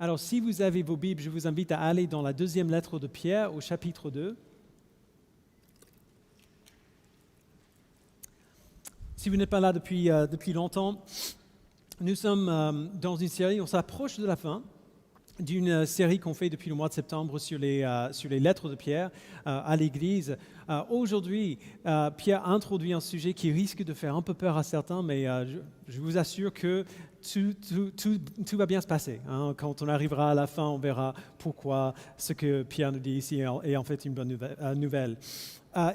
Alors, si vous avez vos Bibles, je vous invite à aller dans la deuxième lettre de Pierre, au chapitre 2. Si vous n'êtes pas là depuis longtemps, nous sommes dans une série, on s'approche de la fin d'une série qu'on fait depuis le mois de septembre sur les lettres de Pierre à l'Église. Aujourd'hui, Pierre introduit un sujet qui risque de faire un peu peur à certains, mais je vous assure que tout va bien se passer. Quand on arrivera à la fin, on verra pourquoi ce que Pierre nous dit ici est en fait une bonne nouvelle.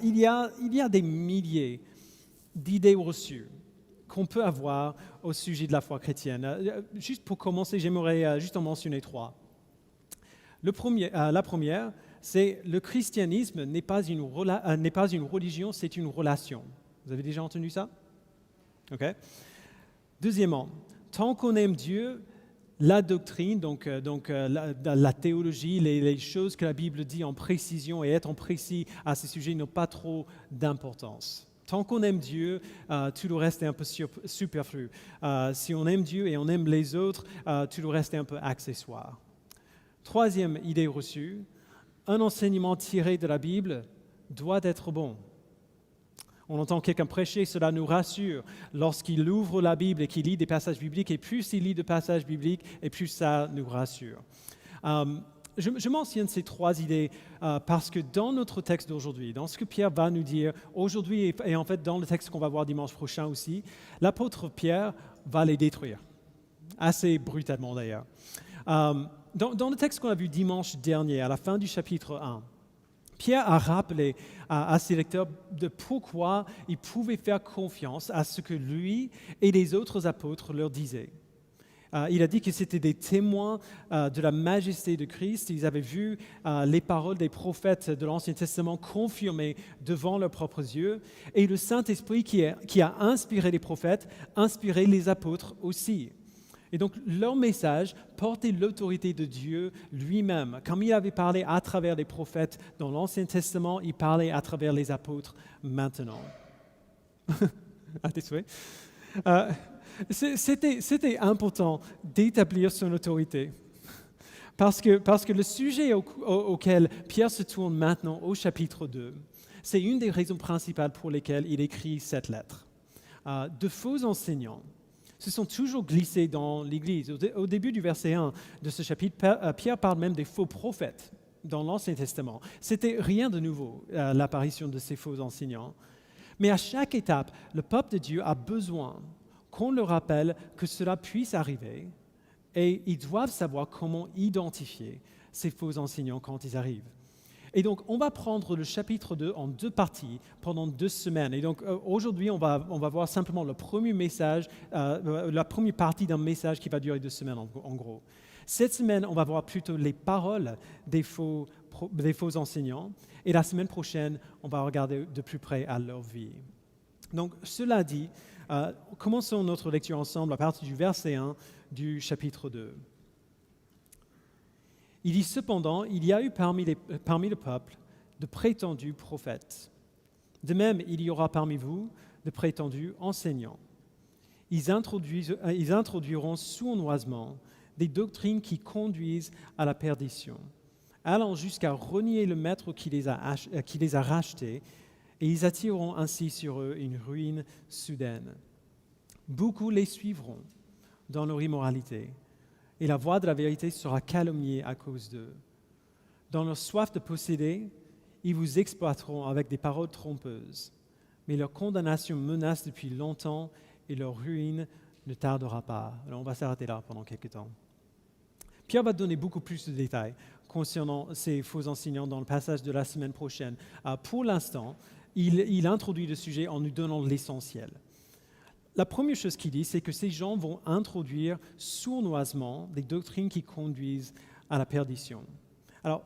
Il y a des milliers d'idées reçues qu'on peut avoir au sujet de la foi chrétienne. Juste pour commencer, j'aimerais juste en mentionner trois. La première, c'est le christianisme n'est pas une religion, c'est une relation. Vous avez déjà entendu ça? OK. Deuxièmement, tant qu'on aime Dieu, la doctrine, donc la théologie, les choses que la Bible dit en précision et être en précis à ces sujets n'ont pas trop d'importance. Tant qu'on aime Dieu, tout le reste est un peu superflu. Si on aime Dieu et on aime les autres, tout le reste est un peu accessoire. Troisième idée reçue, un enseignement tiré de la Bible doit être bon. On entend quelqu'un prêcher, cela nous rassure lorsqu'il ouvre la Bible et qu'il lit des passages bibliques, et plus il lit de passages bibliques, et plus ça nous rassure. Je mentionne ces trois idées parce que dans notre texte d'aujourd'hui, dans ce que Pierre va nous dire aujourd'hui et en fait dans le texte qu'on va voir dimanche prochain aussi, l'apôtre Pierre va les détruire, assez brutalement d'ailleurs. Dans le texte qu'on a vu dimanche dernier, à la fin du chapitre 1, Pierre a rappelé à ses lecteurs de pourquoi ils pouvaient faire confiance à ce que lui et les autres apôtres leur disaient. Il a dit que c'était des témoins de la majesté de Christ. Ils avaient vu les paroles des prophètes de l'Ancien Testament confirmées devant leurs propres yeux. Et le Saint-Esprit qui a inspiré les prophètes, inspiré les apôtres aussi. Et donc, leur message portait l'autorité de Dieu lui-même. Comme il avait parlé à travers les prophètes dans l'Ancien Testament, il parlait à travers les apôtres maintenant. À tes souhaits. C'était important d'établir son autorité. Parce que le sujet auquel Pierre se tourne maintenant au chapitre 2, c'est une des raisons principales pour lesquelles il écrit cette lettre. De faux enseignants se sont toujours glissés dans l'Église. Au début du verset 1 de ce chapitre, Pierre parle même des faux prophètes dans l'Ancien Testament. C'était rien de nouveau, l'apparition de ces faux enseignants. Mais à chaque étape, le peuple de Dieu a besoin qu'on leur rappelle que cela puisse arriver et ils doivent savoir comment identifier ces faux enseignants quand ils arrivent. Et donc, on va prendre le chapitre 2 en deux parties pendant 2 semaines. Et donc, aujourd'hui, on va voir simplement le premier message, la première partie d'un message qui va durer 2 semaines en gros. Cette semaine, on va voir plutôt les paroles des faux enseignants. Et la semaine prochaine, on va regarder de plus près à leur vie. Donc, cela dit, commençons notre lecture ensemble à partir du verset 1 du chapitre 2. Il dit cependant, il y a eu parmi le peuple de prétendus prophètes. De même, il y aura parmi vous de prétendus enseignants. Ils introduiront sournoisement des doctrines qui conduisent à la perdition, allant jusqu'à renier le maître qui les a rachetés, et ils attireront ainsi sur eux une ruine soudaine. Beaucoup les suivront dans leur immoralité, et la voix de la vérité sera calomniée à cause d'eux. Dans leur soif de posséder, ils vous exploiteront avec des paroles trompeuses, mais leur condamnation menace depuis longtemps et leur ruine ne tardera pas. Alors on va s'arrêter là pendant quelques temps. Pierre va donner beaucoup plus de détails concernant ces faux enseignants dans le passage de la semaine prochaine. Pour l'instant, il introduit le sujet en nous donnant l'essentiel. La première chose qu'il dit, c'est que ces gens vont introduire sournoisement des doctrines qui conduisent à la perdition. Alors,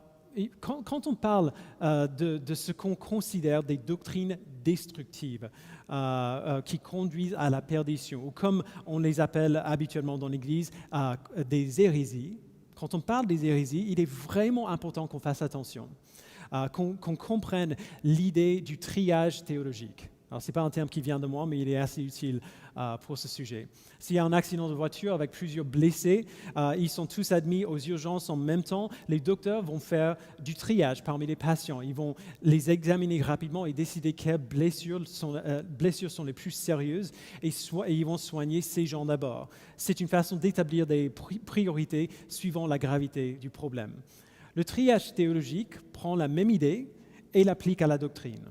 quand on parle de ce qu'on considère des doctrines destructives qui conduisent à la perdition, ou comme on les appelle habituellement dans l'Église, des hérésies, quand on parle des hérésies, il est vraiment important qu'on fasse attention, qu'on comprenne l'idée du triage théologique. Alors, ce n'est pas un terme qui vient de moi, mais il est assez utile pour ce sujet. S'il y a un accident de voiture avec plusieurs blessés, ils sont tous admis aux urgences en même temps. Les docteurs vont faire du triage parmi les patients. Ils vont les examiner rapidement et décider quelles blessures sont les plus sérieuses et ils vont soigner ces gens d'abord. C'est une façon d'établir des priorités suivant la gravité du problème. Le triage théologique prend la même idée et l'applique à la doctrine.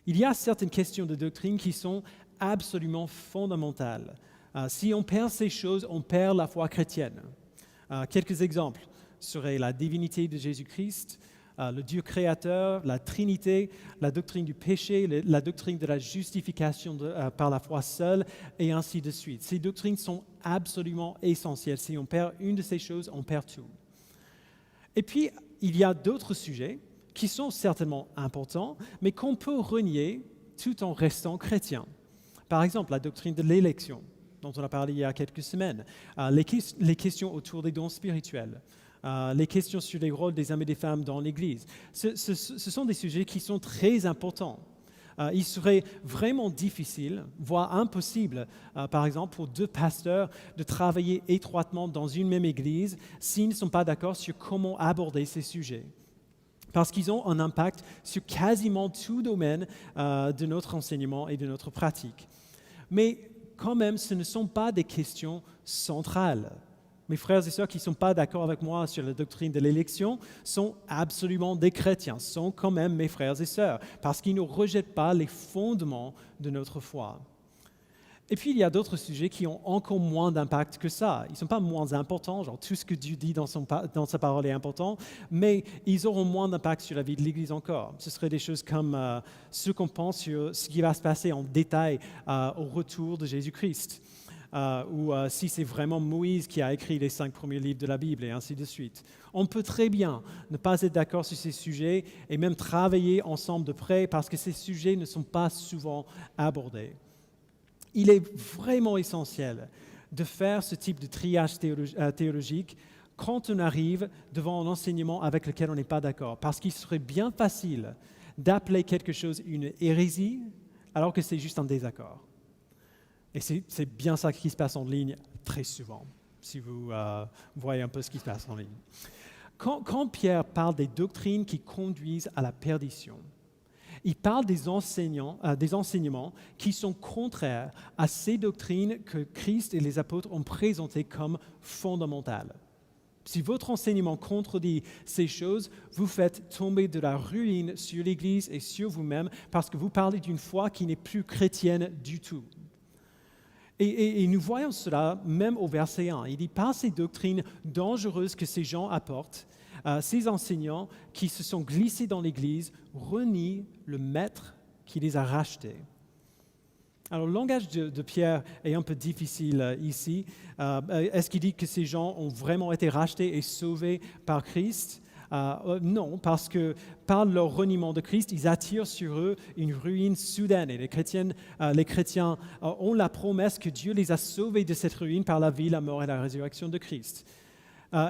Il y a certaines questions de doctrine qui sont absolument fondamentales. Si on perd ces choses, on perd la foi chrétienne. Quelques exemples seraient la divinité de Jésus-Christ, le Dieu créateur, la Trinité, la doctrine du péché, la doctrine de la justification par la foi seule, et ainsi de suite. Ces doctrines sont absolument essentielles. Si on perd une de ces choses, on perd tout. Et puis, il y a d'autres sujets qui sont certainement importants, mais qu'on peut renier tout en restant chrétien. Par exemple, la doctrine de l'élection, dont on a parlé il y a quelques semaines, les questions autour des dons spirituels, les questions sur les rôles des hommes et des femmes dans l'Église. Ce sont des sujets qui sont très importants. Il serait vraiment difficile, voire impossible, par exemple, pour deux pasteurs de travailler étroitement dans une même Église s'ils ne sont pas d'accord sur comment aborder ces sujets. Parce qu'ils ont un impact sur quasiment tout domaine de notre enseignement et de notre pratique. Mais quand même, ce ne sont pas des questions centrales. Mes frères et sœurs qui ne sont pas d'accord avec moi sur la doctrine de l'élection sont absolument des chrétiens, sont quand même mes frères et sœurs, parce qu'ils ne rejettent pas les fondements de notre foi. Et puis, il y a d'autres sujets qui ont encore moins d'impact que ça. Ils ne sont pas moins importants, genre tout ce que Dieu dit dans sa parole est important, mais ils auront moins d'impact sur la vie de l'Église encore. Ce seraient des choses comme ce qu'on pense sur ce qui va se passer en détail au retour de Jésus-Christ, ou si c'est vraiment Moïse qui a écrit les 5 premiers livres de la Bible, et ainsi de suite. On peut très bien ne pas être d'accord sur ces sujets et même travailler ensemble de près parce que ces sujets ne sont pas souvent abordés. Il est vraiment essentiel de faire ce type de triage théologique quand on arrive devant un enseignement avec lequel on n'est pas d'accord, parce qu'il serait bien facile d'appeler quelque chose une hérésie alors que c'est juste un désaccord. Et c'est bien ça qui se passe en ligne très souvent, si vous voyez un peu ce qui se passe en ligne. Quand Pierre parle des doctrines qui conduisent à la perdition, il parle des enseignements qui sont contraires à ces doctrines que Christ et les apôtres ont présentées comme fondamentales. Si votre enseignement contredit ces choses, vous faites tomber de la ruine sur l'Église et sur vous-même parce que vous parlez d'une foi qui n'est plus chrétienne du tout. Et nous voyons cela même au verset 1. Il dit « Par ces doctrines dangereuses que ces gens apportent, ces enseignants qui se sont glissés dans l'Église renient le maître qui les a rachetés. » Alors, le langage de Pierre est un peu difficile ici. Est-ce qu'il dit que ces gens ont vraiment été rachetés et sauvés par Christ ? Non, parce que par leur reniement de Christ, ils attirent sur eux une ruine soudaine. Et les chrétiens ont la promesse que Dieu les a sauvés de cette ruine par la vie, la mort et la résurrection de Christ.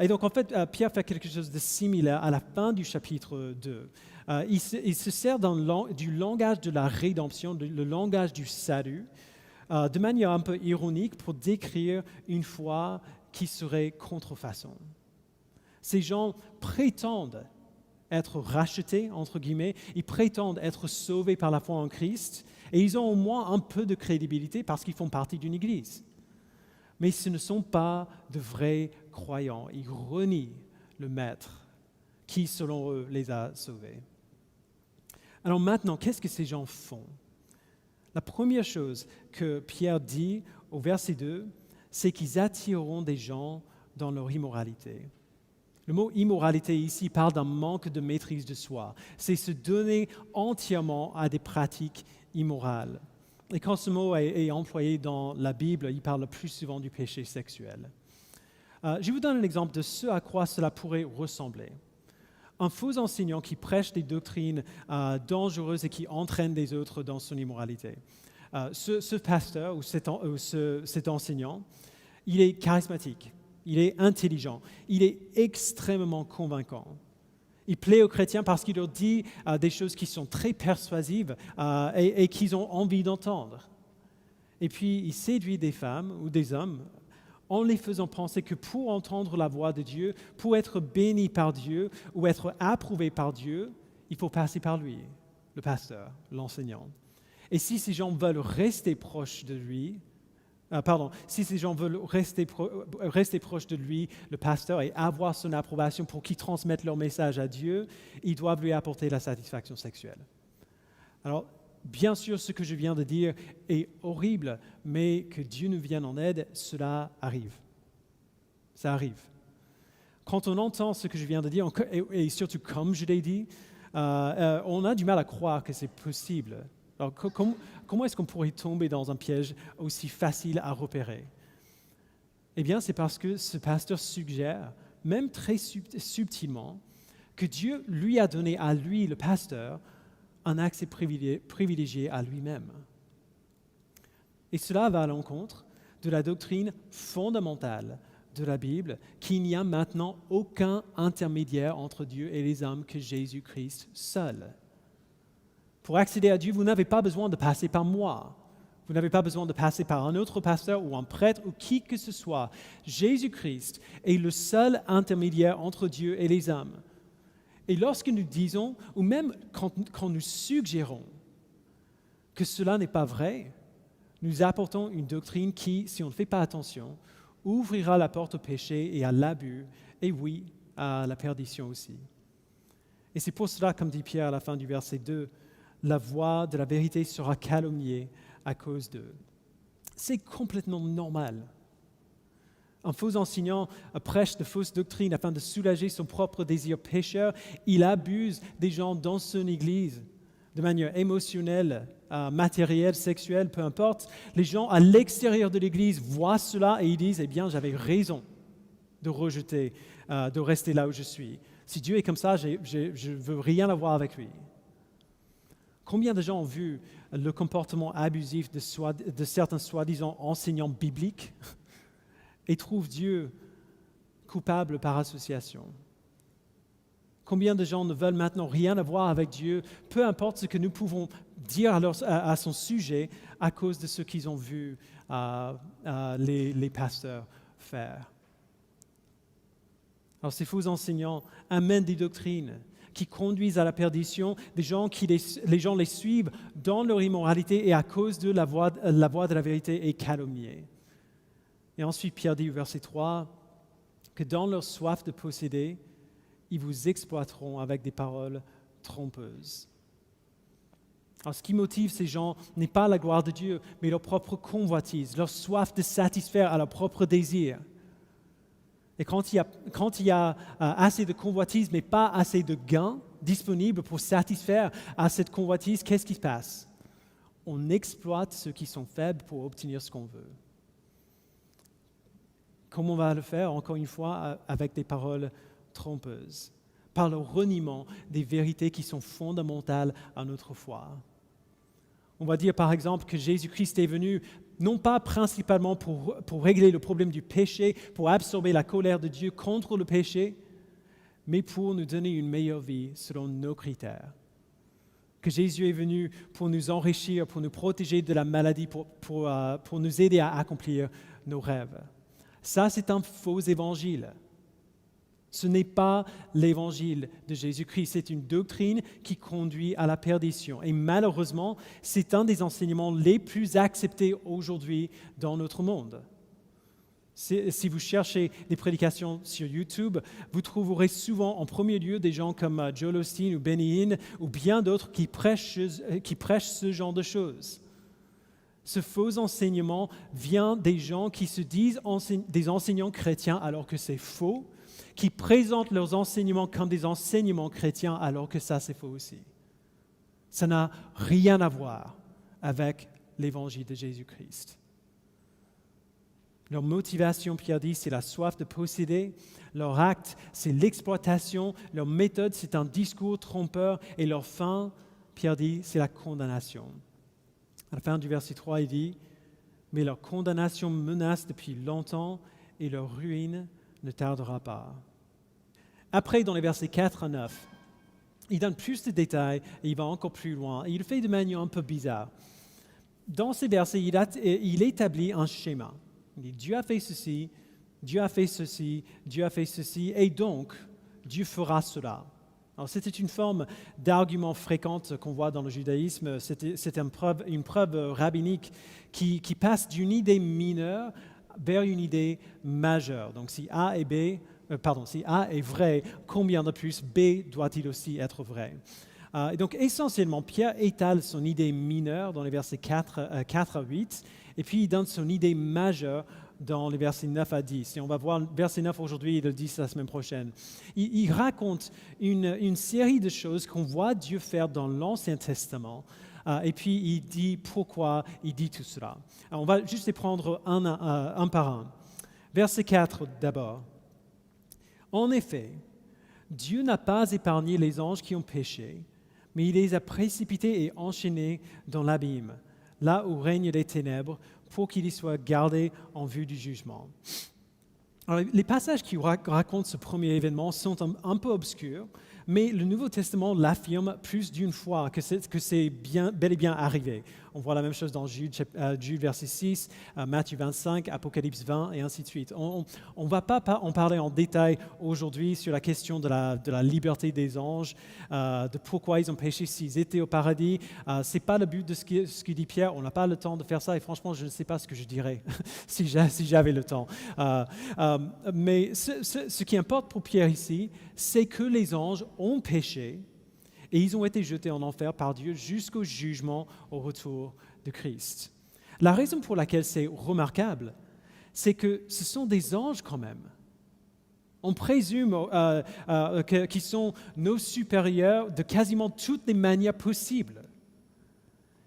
Et donc, en fait, Pierre fait quelque chose de similaire à la fin du chapitre 2. Il se sert du langage de la rédemption, le langage du salut, de manière un peu ironique pour décrire une foi qui serait contrefaçon. Ces gens prétendent être rachetés, entre guillemets, ils prétendent être sauvés par la foi en Christ, et ils ont au moins un peu de crédibilité parce qu'ils font partie d'une église. Mais ce ne sont pas de vrais croyants. Ils renient le Maître qui, selon eux, les a sauvés. Alors maintenant, qu'est-ce que ces gens font ? La première chose que Pierre dit au verset 2, c'est qu'ils attireront des gens dans leur immoralité. Le mot immoralité ici parle d'un manque de maîtrise de soi. C'est se donner entièrement à des pratiques immorales. Et quand ce mot est employé dans la Bible, il parle le plus souvent du péché sexuel. Je vous donne un exemple de ce à quoi cela pourrait ressembler. Un faux enseignant qui prêche des doctrines dangereuses et qui entraîne les autres dans son immoralité. Ce pasteur ou cet enseignant, il est charismatique, il est intelligent, il est extrêmement convaincant. Il plaît aux chrétiens parce qu'il leur dit des choses qui sont très persuasives et qu'ils ont envie d'entendre. Et puis, il séduit des femmes ou des hommes en les faisant penser que pour entendre la voix de Dieu, pour être béni par Dieu ou être approuvé par Dieu, il faut passer par lui, le pasteur, l'enseignant. Et si ces gens veulent rester proches de lui, si ces gens veulent rester proches de lui, le pasteur, et avoir son approbation pour qu'ils transmettent leur message à Dieu, ils doivent lui apporter la satisfaction sexuelle. Alors, bien sûr, ce que je viens de dire est horrible, mais que Dieu nous vienne en aide, cela arrive. Ça arrive. Quand on entend ce que je viens de dire, et surtout comme je l'ai dit, on a du mal à croire que c'est possible. Alors, comment est-ce qu'on pourrait tomber dans un piège aussi facile à repérer? Eh bien, c'est parce que ce pasteur suggère, même très subtilement, que Dieu lui a donné à lui, le pasteur, un accès privilégié à lui-même. Et cela va à l'encontre de la doctrine fondamentale de la Bible, qu'il n'y a maintenant aucun intermédiaire entre Dieu et les hommes que Jésus-Christ seul. Pour accéder à Dieu, vous n'avez pas besoin de passer par moi. Vous n'avez pas besoin de passer par un autre pasteur ou un prêtre ou qui que ce soit. Jésus-Christ est le seul intermédiaire entre Dieu et les hommes. Et lorsque nous disons, ou même quand nous suggérons que cela n'est pas vrai, nous apportons une doctrine qui, si on ne fait pas attention, ouvrira la porte au péché et à l'abus, et oui, à la perdition aussi. Et c'est pour cela, comme dit Pierre à la fin du verset 2, la voix de la vérité sera calomniée à cause d'eux. C'est complètement normal. Un faux enseignant prêche de fausses doctrines afin de soulager son propre désir pécheur. Il abuse des gens dans son église de manière émotionnelle, matérielle, sexuelle, peu importe. Les gens à l'extérieur de l'église voient cela et ils disent « Eh bien, j'avais raison de rejeter, de rester là où je suis. Si Dieu est comme ça, je ne veux rien avoir avec lui. » Combien de gens ont vu le comportement abusif de certains soi-disant enseignants bibliques et trouvent Dieu coupable par association? Combien de gens ne veulent maintenant rien avoir avec Dieu, peu importe ce que nous pouvons dire à son sujet à cause de ce qu'ils ont vu les pasteurs faire? Alors ces faux enseignants amènent des doctrines qui conduisent à la perdition, les gens les suivent dans leur immoralité et à cause de la voix de la vérité est calomniée. Et ensuite, Pierre dit au verset 3 que dans leur soif de posséder, ils vous exploiteront avec des paroles trompeuses. Alors, ce qui motive ces gens n'est pas la gloire de Dieu, mais leur propre convoitise, leur soif de satisfaire à leur propre désir. Et quand il y a assez de convoitise, mais pas assez de gains disponibles pour satisfaire à cette convoitise, qu'est-ce qui se passe? On exploite ceux qui sont faibles pour obtenir ce qu'on veut. Comment on va le faire? Encore une fois, avec des paroles trompeuses, par le reniement des vérités qui sont fondamentales à notre foi. On va dire par exemple que Jésus-Christ est venu non pas principalement pour régler le problème du péché, pour absorber la colère de Dieu contre le péché, mais pour nous donner une meilleure vie selon nos critères. Que Jésus est venu pour nous enrichir, pour nous protéger de la maladie, pour nous aider à accomplir nos rêves. Ça, c'est un faux évangile. Ce n'est pas l'évangile de Jésus-Christ, c'est une doctrine qui conduit à la perdition. Et malheureusement, c'est un des enseignements les plus acceptés aujourd'hui dans notre monde. Si vous cherchez des prédications sur YouTube, vous trouverez souvent en premier lieu des gens comme Joel Osteen ou Benny Hinn ou bien d'autres qui prêchent ce genre de choses. Ce faux enseignement vient des gens qui se disent des enseignants chrétiens alors que c'est faux, qui présentent leurs enseignements comme des enseignements chrétiens alors que ça c'est faux aussi. Ça n'a rien à voir avec l'évangile de Jésus-Christ. Leur motivation, Pierre dit, c'est la soif de posséder. Leur acte, c'est l'exploitation. Leur méthode, c'est un discours trompeur. Et leur fin, Pierre dit, c'est la condamnation. À la fin du verset 3, il dit « Mais leur condamnation menace depuis longtemps et leur ruine ne tardera pas. » Après, dans les versets 4 à 9, il donne plus de détails et il va encore plus loin. Et il le fait de manière un peu bizarre. Dans ces versets, il établit un schéma. Il dit, Dieu a fait ceci, Dieu a fait ceci, Dieu a fait ceci, et donc, Dieu fera cela. Alors, c'était une forme d'argument fréquente qu'on voit dans le judaïsme. C'est une preuve rabbinique qui passe d'une idée mineure vers une idée majeure. Donc, si A est vrai, combien de plus B doit-il aussi être vrai? Et donc, essentiellement, Pierre étale son idée mineure dans les versets 4 à 8, et puis il donne son idée majeure dans les versets 9 à 10. Et on va voir le verset 9 aujourd'hui et le 10 la semaine prochaine. Il raconte une série de choses qu'on voit Dieu faire dans l'Ancien Testament, et puis il dit pourquoi il dit tout cela. Alors, on va juste les prendre un par un. Verset 4 d'abord. En effet, Dieu n'a pas épargné les anges qui ont péché, mais il les a précipités et enchaînés dans l'abîme, là où règnent les ténèbres, pour qu'ils y soient gardés en vue du jugement. Alors, les passages qui racontent ce premier événement sont un peu obscurs, mais le Nouveau Testament l'affirme plus d'une fois que c'est bel et bien arrivé. On voit la même chose dans Jude verset 6, Matthieu 25, Apocalypse 20 et ainsi de suite. On ne va pas en parler en détail aujourd'hui sur la question de la liberté des anges, de pourquoi ils ont péché s'ils étaient au paradis. Ce n'est pas le but de ce que dit Pierre. On n'a pas le temps de faire ça et franchement, je ne sais pas ce que je dirais si j'avais le temps. Mais ce qui importe pour Pierre ici, c'est que les anges ont péché et ils ont été jetés en enfer par Dieu jusqu'au jugement au retour de Christ. La raison pour laquelle c'est remarquable, c'est que ce sont des anges quand même. On présume qu'ils sont nos supérieurs de quasiment toutes les manières possibles.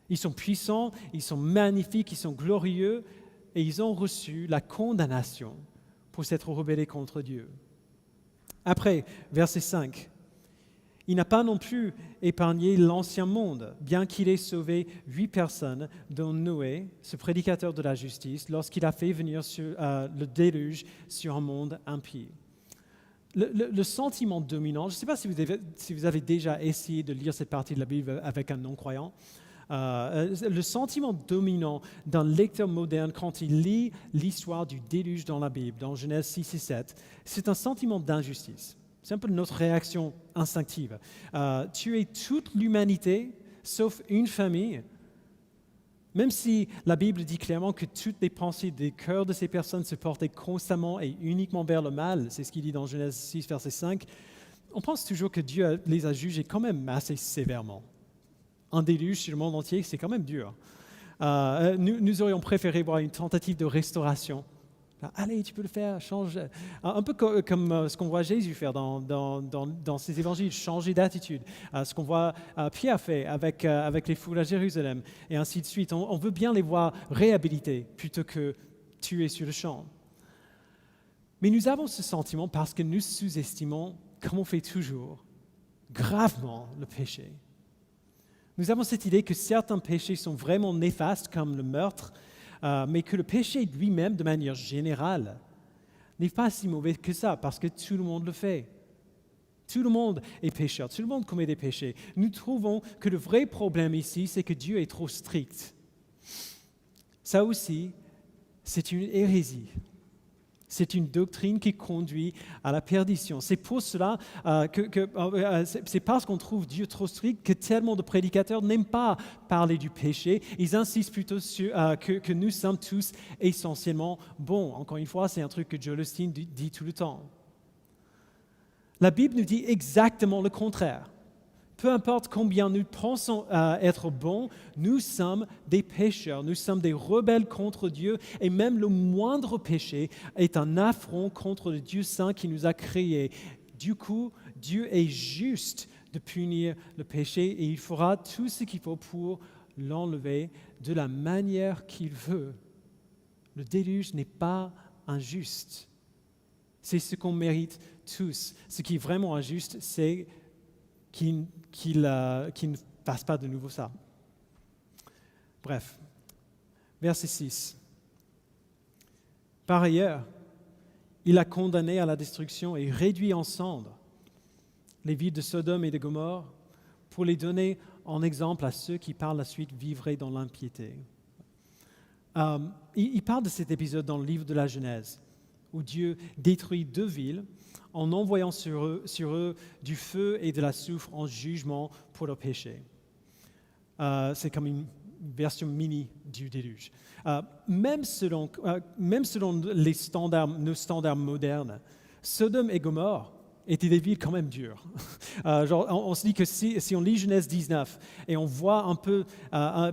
Ils sont puissants, ils sont magnifiques, ils sont glorieux et ils ont reçu la condamnation pour s'être rebellés contre Dieu. Après, verset 5. Il n'a pas non plus épargné l'ancien monde, bien qu'il ait sauvé 8 personnes, dont Noé, ce prédicateur de la justice, lorsqu'il a fait venir le déluge sur un monde impie. Le sentiment dominant, je ne sais pas si vous avez déjà essayé de lire cette partie de la Bible avec un non-croyant, le sentiment dominant d'un lecteur moderne quand il lit l'histoire du déluge dans la Bible, dans Genèse 6 et 7, c'est un sentiment d'injustice. C'est un peu notre réaction instinctive. Tuer toute l'humanité, sauf une famille, même si la Bible dit clairement que toutes les pensées des cœurs de ces personnes se portaient constamment et uniquement vers le mal, c'est ce qu'il dit dans Genèse 6, verset 5, on pense toujours que Dieu les a jugés quand même assez sévèrement. Un déluge sur le monde entier, c'est quand même dur. Nous aurions préféré voir une tentative de restauration. Allez, tu peux le faire, change. Un peu comme ce qu'on voit Jésus faire dans ses évangiles, changer d'attitude. Ce qu'on voit Pierre faire avec les foules à Jérusalem, et ainsi de suite. On veut bien les voir réhabilités plutôt que tués sur le champ. Mais nous avons ce sentiment parce que nous sous-estimons, comme on fait toujours, gravement le péché. Nous avons cette idée que certains péchés sont vraiment néfastes, comme le meurtre, mais que le péché lui-même, de manière générale, n'est pas si mauvais que ça, parce que tout le monde le fait. Tout le monde est pécheur, tout le monde commet des péchés. Nous trouvons que le vrai problème ici, c'est que Dieu est trop strict. Ça aussi, c'est une hérésie. C'est une doctrine qui conduit à la perdition. C'est pour cela c'est parce qu'on trouve Dieu trop strict que tellement de prédicateurs n'aiment pas parler du péché. Ils insistent plutôt sur que nous sommes tous essentiellement bons. Encore une fois, c'est un truc que Joel Osteen dit tout le temps. La Bible nous dit exactement le contraire. Peu importe combien nous pensons être bons, nous sommes des pécheurs, nous sommes des rebelles contre Dieu et même le moindre péché est un affront contre le Dieu saint qui nous a créés. Du coup, Dieu est juste de punir le péché et il fera tout ce qu'il faut pour l'enlever de la manière qu'il veut. Le déluge n'est pas injuste. C'est ce qu'on mérite tous. Ce qui est vraiment injuste, c'est qu'il ne fasse pas de nouveau ça. Bref, verset 6. Par ailleurs, il a condamné à la destruction et réduit en cendres les villes de Sodome et de Gomorrhe, pour les donner en exemple à ceux qui par la suite vivraient dans l'impiété. Il parle de cet épisode dans le livre de la Genèse, où Dieu détruit 2 villes en envoyant sur eux du feu et de la soufre en jugement pour leurs péchés. C'est comme une version mini du déluge. Même selon nos standards modernes, Sodome et Gomorrhe étaient des villes quand même dures. On se dit que si on lit Genèse 19 et on voit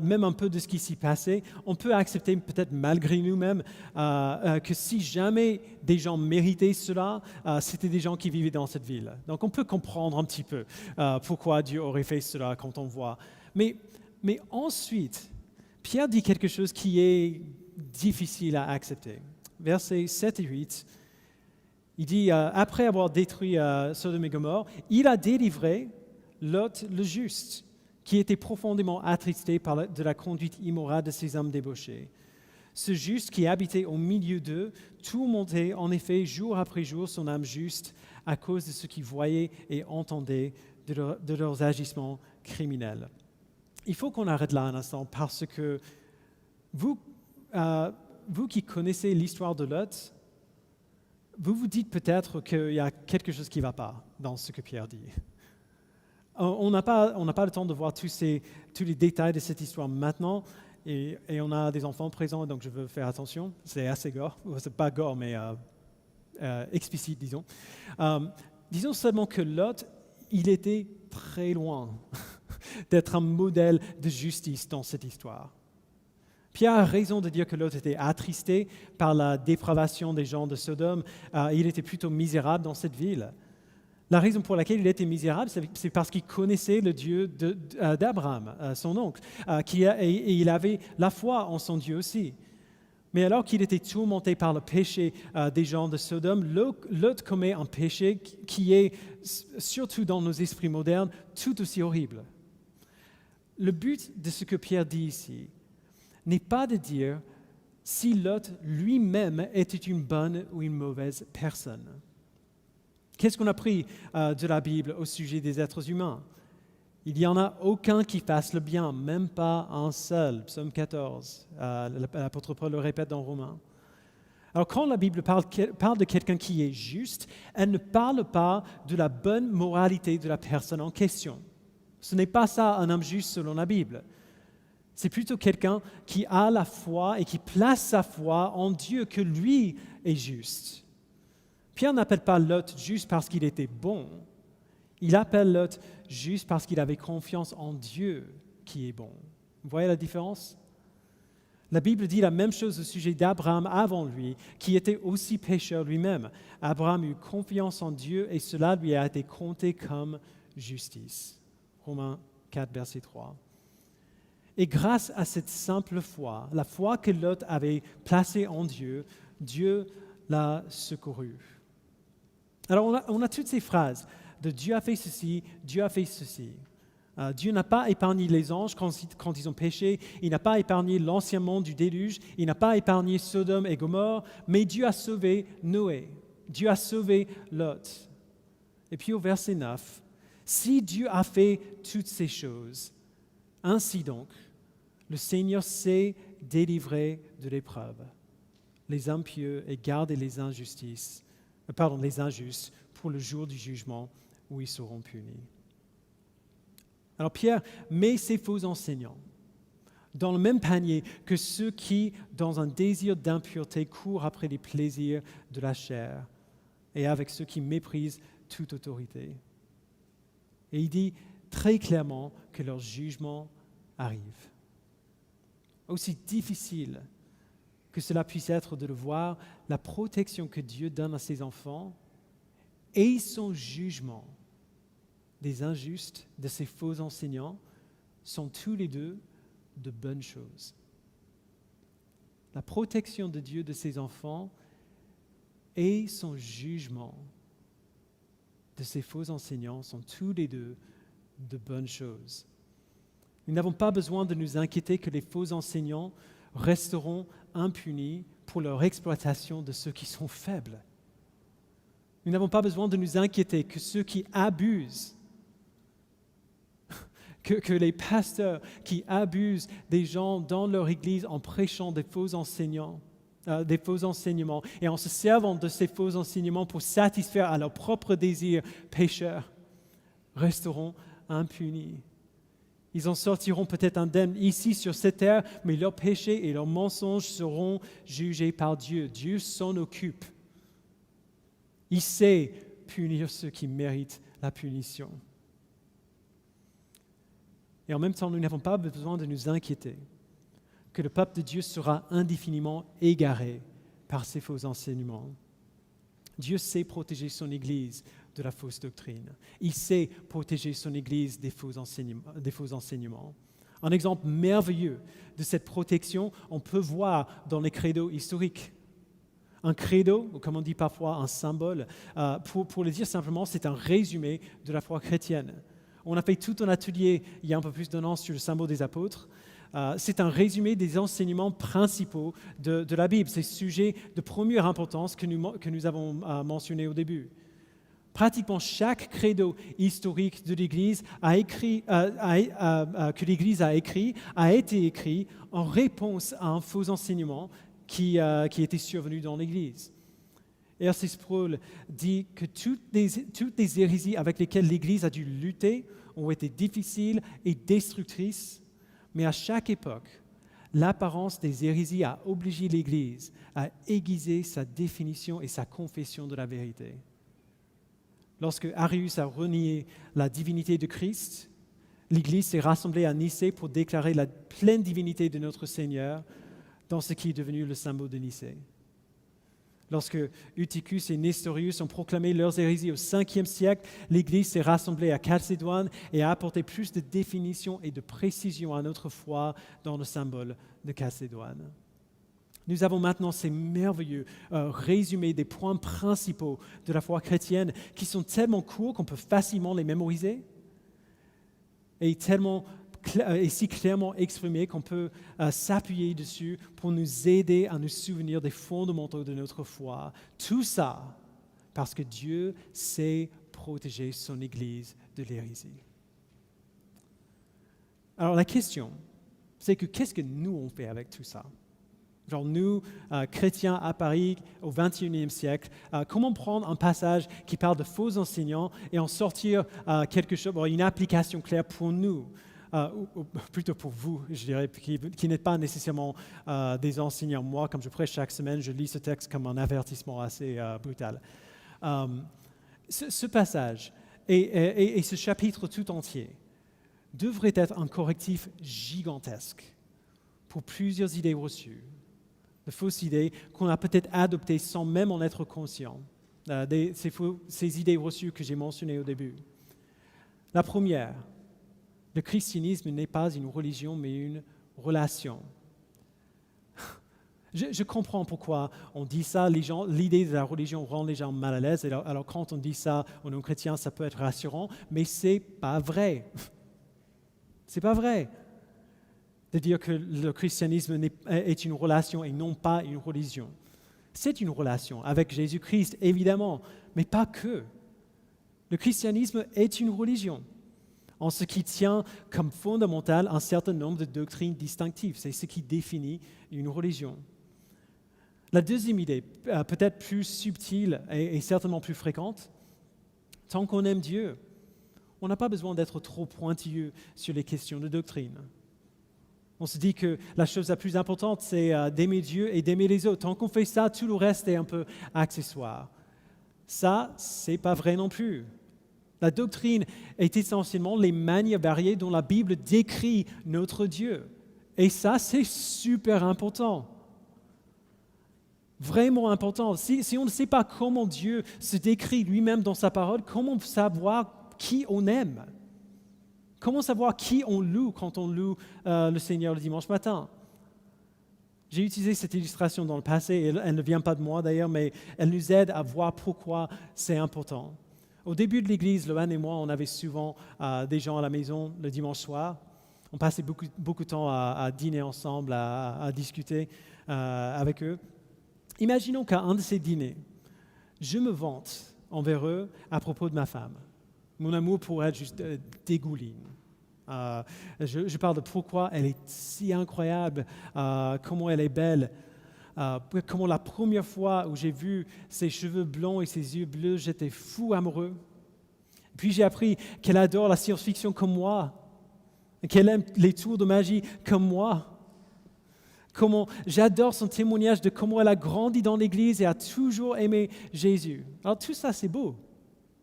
même un peu de ce qui s'y passait, on peut accepter peut-être malgré nous-mêmes que si jamais des gens méritaient cela, c'était des gens qui vivaient dans cette ville. Donc on peut comprendre un petit peu pourquoi Dieu aurait fait cela quand on voit. Mais ensuite, Pierre dit quelque chose qui est difficile à accepter. Versets 7 et 8, il dit, après avoir détruit Sodome et Gomorrhe, il a délivré Lot le juste, qui était profondément attristé de la conduite immorale de ces hommes débauchés. Ce juste qui habitait au milieu d'eux tourmentait en effet jour après jour son âme juste à cause de ce qu'il voyait et entendait de leurs agissements criminels. Il faut qu'on arrête là un instant parce que vous qui connaissez l'histoire de Lot, vous vous dites peut-être qu'il y a quelque chose qui ne va pas dans ce que Pierre dit. On n'a pas le temps de voir tous les détails de cette histoire maintenant et on a des enfants présents, donc je veux faire attention. C'est assez gore, c'est pas gore, mais explicite, disons. Disons seulement que Lot, il était très loin d'être un modèle de justice dans cette histoire. Pierre a raison de dire que Lot était attristé par la dépravation des gens de Sodome. Il était plutôt misérable dans cette ville. La raison pour laquelle il était misérable, c'est parce qu'il connaissait le Dieu d'Abraham, son oncle, et il avait la foi en son Dieu aussi. Mais alors qu'il était tourmenté par le péché des gens de Sodome, Lot commet un péché qui est, surtout dans nos esprits modernes, tout aussi horrible. Le but de ce que Pierre dit ici n'est pas de dire si Lot lui-même était une bonne ou une mauvaise personne. Qu'est-ce qu'on a appris de la Bible au sujet des êtres humains? Il n'y en a aucun qui fasse le bien, même pas un seul. Psaume 14, l'apôtre Paul le répète dans Romains. Alors quand la Bible parle de quelqu'un qui est juste, elle ne parle pas de la bonne moralité de la personne en question. Ce n'est pas ça un homme juste selon la Bible. C'est plutôt quelqu'un qui a la foi et qui place sa foi en Dieu, que lui est juste. Pierre n'appelle pas Lot juste parce qu'il était bon. Il appelle Lot juste parce qu'il avait confiance en Dieu qui est bon. Vous voyez la différence? La Bible dit la même chose au sujet d'Abraham avant lui, qui était aussi pécheur lui-même. Abraham eut confiance en Dieu et cela lui a été compté comme justice. Romains 4, verset 3. Et grâce à cette simple foi, la foi que Lot avait placée en Dieu, Dieu l'a secouru. Alors on a toutes ces phrases de Dieu a fait ceci, Dieu a fait ceci. Dieu n'a pas épargné les anges quand ils ont péché, il n'a pas épargné l'ancien monde du déluge, il n'a pas épargné Sodome et Gomorrhe, mais Dieu a sauvé Noé, Dieu a sauvé Lot. Et puis au verset 9, si Dieu a fait toutes ces choses, ainsi donc, le Seigneur sait délivrer de l'épreuve les impieux et garder les injustes pour le jour du jugement où ils seront punis. Alors Pierre met ces faux enseignants dans le même panier que ceux qui, dans un désir d'impureté, courent après les plaisirs de la chair et avec ceux qui méprisent toute autorité. Et il dit très clairement que leur jugement arrive. Aussi difficile que cela puisse être de le voir, la protection que Dieu donne à ses enfants et son jugement des injustes, de ces faux enseignants, sont tous les deux de bonnes choses. La protection de Dieu de ses enfants et son jugement de ces faux enseignants sont tous les deux de bonnes choses. Nous n'avons pas besoin de nous inquiéter que les faux enseignants resteront impunis pour leur exploitation de ceux qui sont faibles. Nous n'avons pas besoin de nous inquiéter que ceux qui abusent, que les pasteurs qui abusent des gens dans leur église en prêchant des faux enseignements et en se servant de ces faux enseignements pour satisfaire à leurs propres désirs pécheurs, resteront impunis. Ils en sortiront peut-être indemnes ici sur cette terre, mais leurs péchés et leurs mensonges seront jugés par Dieu. Dieu s'en occupe. Il sait punir ceux qui méritent la punition. Et en même temps, nous n'avons pas besoin de nous inquiéter que le peuple de Dieu sera indéfiniment égaré par ces faux enseignements. Dieu sait protéger son Église de la fausse doctrine. Il sait protéger son Église des faux enseignements. Un exemple merveilleux de cette protection, on peut voir dans les credos historiques. Un credo, ou comme on dit parfois un symbole, pour le dire simplement, c'est un résumé de la foi chrétienne. On a fait tout un atelier il y a un peu plus d'un an sur le symbole des apôtres. C'est un résumé des enseignements principaux de la Bible, ces sujets de première importance que nous avons mentionnés au début. Pratiquement chaque credo historique de l'Église que l'Église a été écrit en réponse à un faux enseignement qui était survenu dans l'Église. R.C. Sproul dit que toutes les hérésies avec lesquelles l'Église a dû lutter ont été difficiles et destructrices, mais à chaque époque, l'apparence des hérésies a obligé l'Église à aiguiser sa définition et sa confession de la vérité. Lorsque Arius a renié la divinité de Christ, l'Église s'est rassemblée à Nicée pour déclarer la pleine divinité de notre Seigneur dans ce qui est devenu le symbole de Nicée. Lorsque Eutychus et Nestorius ont proclamé leurs hérésies au 5e siècle, l'Église s'est rassemblée à Chalcédoine et a apporté plus de définition et de précision à notre foi dans le symbole de Chalcédoine. Nous avons maintenant ces merveilleux résumés des points principaux de la foi chrétienne qui sont tellement courts qu'on peut facilement les mémoriser et si clairement exprimés qu'on peut s'appuyer dessus pour nous aider à nous souvenir des fondamentaux de notre foi. Tout ça parce que Dieu sait protéger son Église de l'hérésie. Alors la question, c'est que qu'est-ce que nous on fait avec tout ça? Genre nous, chrétiens à Paris au XXIe siècle, comment prendre un passage qui parle de faux enseignants et en sortir quelque chose, une application claire pour nous, ou plutôt pour vous, je dirais, qui n'êtes pas nécessairement des enseignants. Moi, comme je prêche chaque semaine, je lis ce texte comme un avertissement assez brutal. Ce passage et ce chapitre tout entier devrait être un correctif gigantesque pour plusieurs idées reçues, de fausses idées qu'on a peut-être adoptées sans même en être conscient, ces idées reçues que j'ai mentionnées au début. La première, le christianisme n'est pas une religion, mais une relation. Je comprends pourquoi on dit ça. L'idée de la religion rend les gens mal à l'aise. Alors quand on dit ça aux non-chrétiens, ça peut être rassurant, mais c'est pas vrai. C'est pas vrai de dire que le christianisme est une relation et non pas une religion. C'est une relation avec Jésus-Christ, évidemment, mais pas que. Le christianisme est une religion, en ce qui tient comme fondamental un certain nombre de doctrines distinctives. C'est ce qui définit une religion. La deuxième idée, peut-être plus subtile et certainement plus fréquente, tant qu'on aime Dieu, on n'a pas besoin d'être trop pointilleux sur les questions de doctrine. On se dit que la chose la plus importante, c'est d'aimer Dieu et d'aimer les autres. Tant qu'on fait ça, tout le reste est un peu accessoire. Ça, c'est pas vrai non plus. La doctrine est essentiellement les manières variées dont la Bible décrit notre Dieu. Et ça, c'est super important. Vraiment important. Si on ne sait pas comment Dieu se décrit lui-même dans sa parole, comment savoir qui on aime? Comment savoir qui on loue quand on loue le Seigneur le dimanche matin? J'ai utilisé cette illustration dans le passé, et elle ne vient pas de moi d'ailleurs, mais elle nous aide à voir pourquoi c'est important. Au début de l'Église, Lohan et moi, on avait souvent des gens à la maison le dimanche soir. On passait beaucoup de temps à dîner ensemble, à discuter avec eux. Imaginons qu'à un de ces dîners, je me vante envers eux à propos de ma femme. Mon amour pour elle juste dégouline. Je parle de pourquoi elle est si incroyable, comment elle est belle, comment la première fois où j'ai vu ses cheveux blonds et ses yeux bleus, j'étais fou amoureux. Puis j'ai appris qu'elle adore la science-fiction comme moi, qu'elle aime les tours de magie comme moi. Comment j'adore son témoignage de comment elle a grandi dans l'Église et a toujours aimé Jésus. Alors tout ça, c'est beau.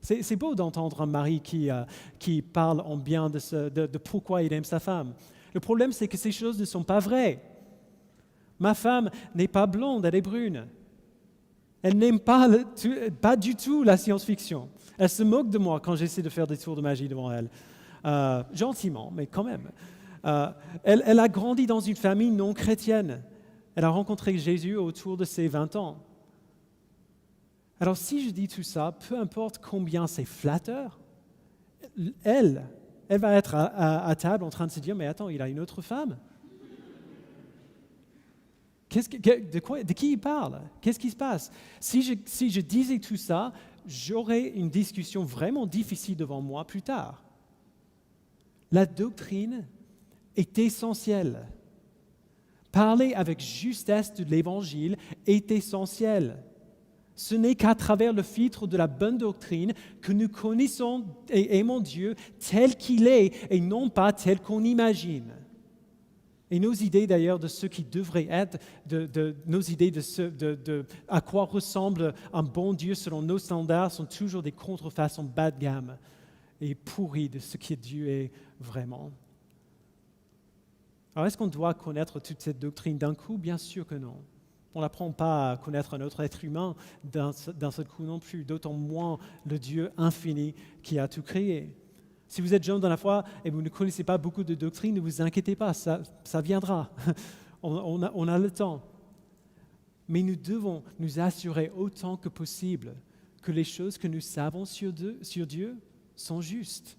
C'est beau d'entendre un mari qui parle en bien de pourquoi il aime sa femme. Le problème, c'est que ces choses ne sont pas vraies. Ma femme n'est pas blonde, elle est brune. Elle n'aime pas du tout la science-fiction. Elle se moque de moi quand j'essaie de faire des tours de magie devant elle. Gentiment, mais quand même. Elle a grandi dans une famille non chrétienne. Elle a rencontré Jésus autour de ses 20 ans. Alors si je dis tout ça, peu importe combien c'est flatteur, elle va être à table en train de se dire « Mais attends, il a une autre femme ?» De qui il parle? Qu'est-ce qui se passe? Si je disais tout ça, j'aurais une discussion vraiment difficile devant moi plus tard. La doctrine est essentielle. Parler avec justesse de l'Évangile est essentiel. Ce n'est qu'à travers le filtre de la bonne doctrine que nous connaissons et aimons Dieu tel qu'il est et non pas tel qu'on imagine. Et nos idées d'ailleurs de ce qui devrait être, nos idées de à quoi ressemble un bon Dieu selon nos standards sont toujours des contrefaçons bas de gamme et pourries de ce que Dieu est vraiment. Alors est-ce qu'on doit connaître toute cette doctrine d'un coup? Bien sûr que non. On n'apprend pas à connaître un autre être humain d'un seul coup non plus, d'autant moins le Dieu infini qui a tout créé. Si vous êtes jeune dans la foi et vous ne connaissez pas beaucoup de doctrines, ne vous inquiétez pas, ça viendra. On a le temps. Mais nous devons nous assurer autant que possible que les choses que nous savons sur Dieu sont justes,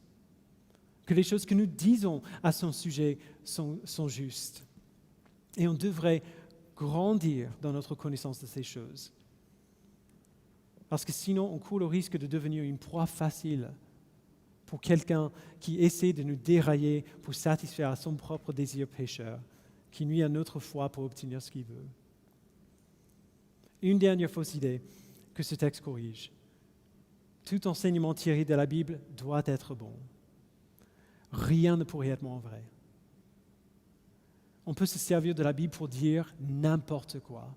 que les choses que nous disons à son sujet sont justes. Et on devrait grandir dans notre connaissance de ces choses. Parce que sinon, on court le risque de devenir une proie facile pour quelqu'un qui essaie de nous dérailler pour satisfaire à son propre désir pécheur, qui nuit à notre foi pour obtenir ce qu'il veut. Une dernière fausse idée que ce texte corrige. Tout enseignement tiré de la Bible doit être bon. Rien ne pourrait être moins vrai. On peut se servir de la Bible pour dire n'importe quoi.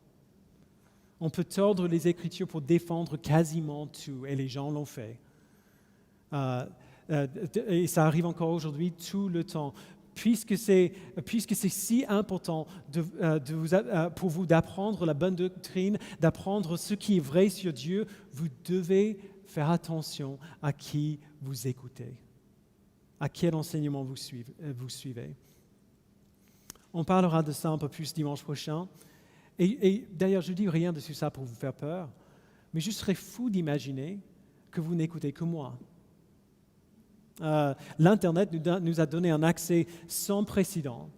On peut tordre les Écritures pour défendre quasiment tout, et les gens l'ont fait. Et ça arrive encore aujourd'hui tout le temps. Puisque c'est si important pour vous d'apprendre la bonne doctrine, d'apprendre ce qui est vrai sur Dieu, vous devez faire attention à qui vous écoutez, à quel enseignement vous suivez. On parlera de ça un peu plus dimanche prochain. Et d'ailleurs, je ne dis rien de tout ça pour vous faire peur, mais je serais fou d'imaginer que vous n'écoutez que moi. L'Internet nous a donné un accès sans précédent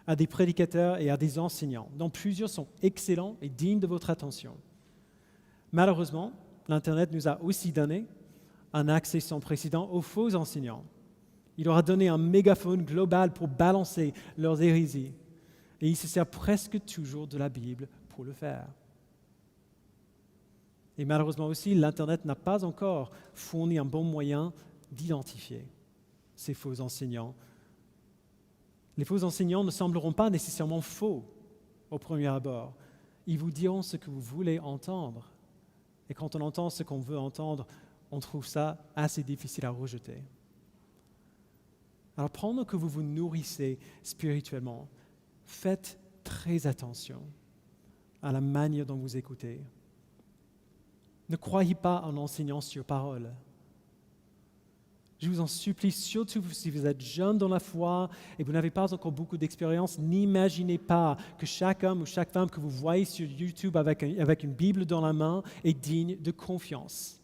à des prédicateurs et à des enseignants, dont plusieurs sont excellents et dignes de votre attention. Malheureusement, l'Internet nous a aussi donné un accès sans précédent aux faux enseignants. Il leur a donné un mégaphone global pour balancer leurs hérésies. Et il se sert presque toujours de la Bible pour le faire. Et malheureusement aussi, l'Internet n'a pas encore fourni un bon moyen d'identifier ces faux enseignants. Les faux enseignants ne sembleront pas nécessairement faux au premier abord. Ils vous diront ce que vous voulez entendre. Et quand on entend ce qu'on veut entendre, on trouve ça assez difficile à rejeter. Alors pendant que vous vous nourrissez spirituellement, faites très attention à la manière dont vous écoutez. Ne croyez pas en enseignant sur parole. Je vous en supplie, surtout si vous êtes jeune dans la foi et vous n'avez pas encore beaucoup d'expérience, n'imaginez pas que chaque homme ou chaque femme que vous voyez sur YouTube avec une Bible dans la main est digne de confiance.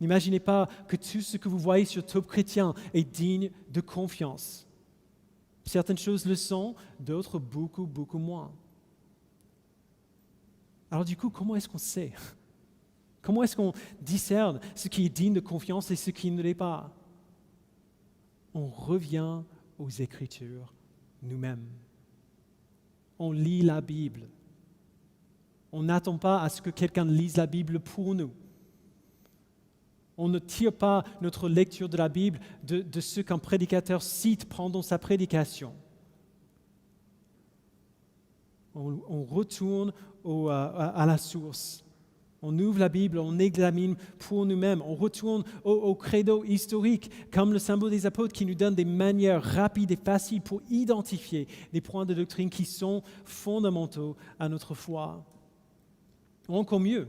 N'imaginez pas que tout ce que vous voyez sur Top Chrétien est digne de confiance. Certaines choses le sont, d'autres beaucoup, beaucoup moins. Alors du coup, comment est-ce qu'on sait? Comment est-ce qu'on discerne ce qui est digne de confiance et ce qui ne l'est pas? On revient aux Écritures nous-mêmes. On lit la Bible. On n'attend pas à ce que quelqu'un lise la Bible pour nous. On ne tire pas notre lecture de la Bible de ce qu'un prédicateur cite pendant sa prédication. On retourne à la source. On ouvre la Bible, on examine pour nous-mêmes. On retourne au credo historique, comme le symbole des apôtres qui nous donne des manières rapides et faciles pour identifier des points de doctrine qui sont fondamentaux à notre foi. Ou encore mieux,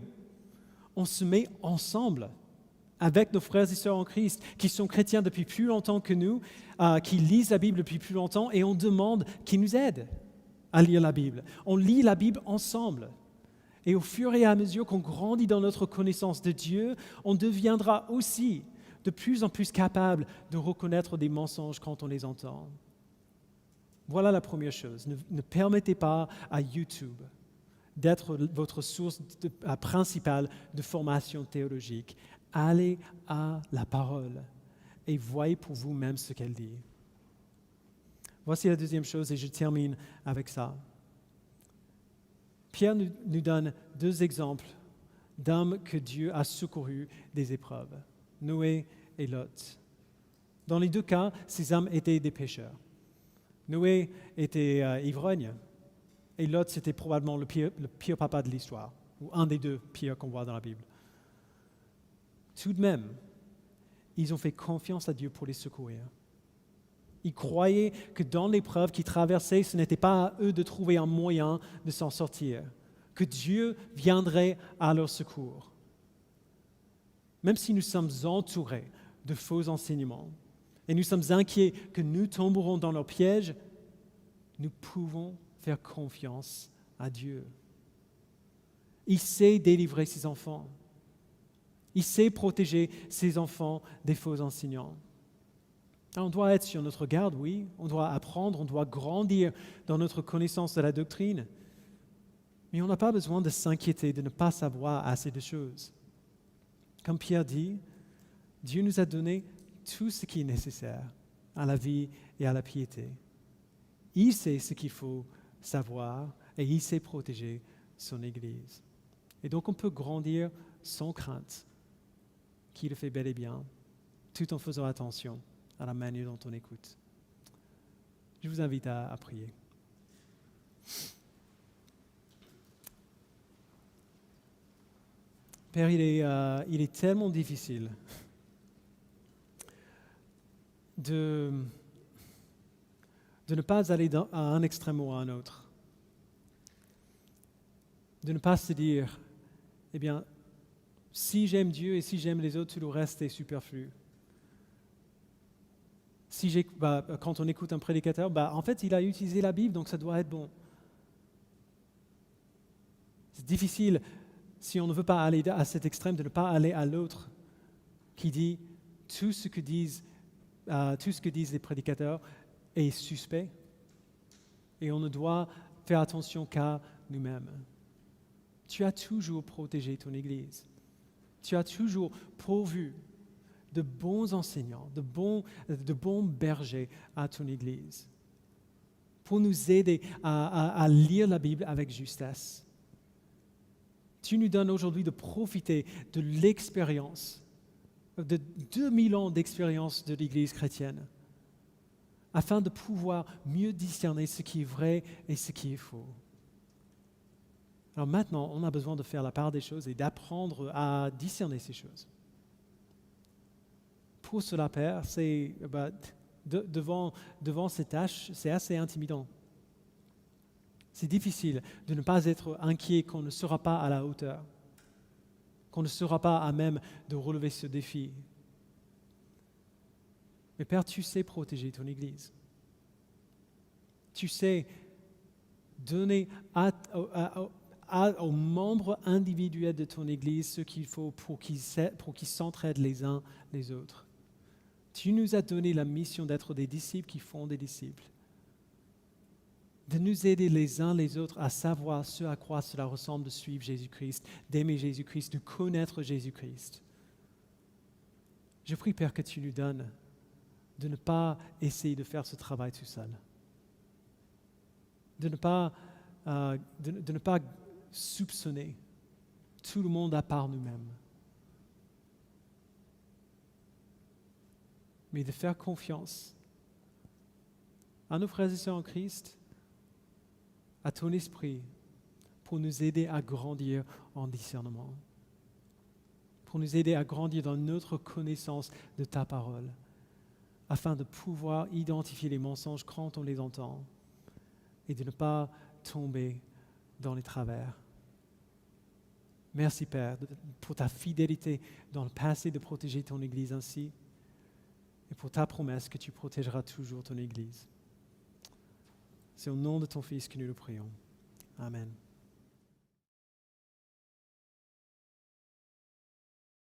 on se met ensemble avec nos frères et sœurs en Christ qui sont chrétiens depuis plus longtemps que nous, qui lisent la Bible depuis plus longtemps, et on demande qu'ils nous aident à lire la Bible. On lit la Bible ensemble. Et au fur et à mesure qu'on grandit dans notre connaissance de Dieu, on deviendra aussi de plus en plus capable de reconnaître des mensonges quand on les entend. Voilà la première chose. Ne permettez pas à YouTube d'être votre source principale de formation théologique. Allez à la parole et voyez pour vous-même ce qu'elle dit. Voici la deuxième chose et je termine avec ça. Pierre nous donne deux exemples d'hommes que Dieu a secourus des épreuves, Noé et Lot. Dans les deux cas, ces hommes étaient des pécheurs. Noé était ivrogne et Lot, c'était probablement le pire papa de l'histoire, ou un des deux pires qu'on voit dans la Bible. Tout de même, ils ont fait confiance à Dieu pour les secourir. Ils croyaient que dans l'épreuve qu'ils traversaient, ce n'était pas à eux de trouver un moyen de s'en sortir, que Dieu viendrait à leur secours. Même si nous sommes entourés de faux enseignements et nous sommes inquiets que nous tomberons dans leur piège, nous pouvons faire confiance à Dieu. Il sait délivrer ses enfants. Il sait protéger ses enfants des faux enseignants. Alors, on doit être sur notre garde, oui. On doit apprendre, on doit grandir dans notre connaissance de la doctrine. Mais on n'a pas besoin de s'inquiéter de ne pas savoir assez de choses. Comme Pierre dit, Dieu nous a donné tout ce qui est nécessaire à la vie et à la piété. Il sait ce qu'il faut savoir et il sait protéger son Église. Et donc on peut grandir sans crainte, qui le fait bel et bien, tout en faisant attention à la manière dont on écoute. Je vous invite à prier. Père, il est tellement difficile de ne pas aller à un extrême ou à un autre. De ne pas se dire, eh bien, si j'aime Dieu et si j'aime les autres, tout le reste est superflu. Quand on écoute un prédicateur, en fait, il a utilisé la Bible, donc ça doit être bon. C'est difficile, si on ne veut pas aller à cet extrême, de ne pas aller à l'autre qui dit tout ce que disent les prédicateurs est suspect et on ne doit faire attention qu'à nous-mêmes. Tu as toujours protégé ton Église. Tu as toujours pourvu de bons enseignants, de bons bergers à ton Église pour nous aider à lire la Bible avec justesse. Tu nous donnes aujourd'hui de profiter de l'expérience, de 2000 ans d'expérience de l'Église chrétienne, afin de pouvoir mieux discerner ce qui est vrai et ce qui est faux. Alors maintenant, on a besoin de faire la part des choses et d'apprendre à discerner ces choses. Pour cela, Père, devant ces tâches, c'est assez intimidant. C'est difficile de ne pas être inquiet qu'on ne sera pas à la hauteur, qu'on ne sera pas à même de relever ce défi. Mais Père, tu sais protéger ton Église. Tu sais donner aux membres individuels de ton Église ce qu'il faut pour qu'ils s'entraident les uns les autres. Tu nous as donné la mission d'être des disciples qui font des disciples. de nous aider les uns les autres à savoir ce à quoi cela ressemble de suivre Jésus-Christ, d'aimer Jésus-Christ, de connaître Jésus-Christ. Je prie, Père, que tu nous donnes de ne pas essayer de faire ce travail tout seul, de ne pas soupçonner tout le monde à part nous-mêmes, mais de faire confiance à nos frères et sœurs en Christ, à ton esprit, pour nous aider à grandir en discernement, pour nous aider à grandir dans notre connaissance de ta parole, afin de pouvoir identifier les mensonges quand on les entend et de ne pas tomber dans les travers. Merci, Père, pour ta fidélité dans le passé de protéger ton Église ainsi et pour ta promesse que tu protégeras toujours ton Église. C'est au nom de ton Fils que nous le prions. Amen.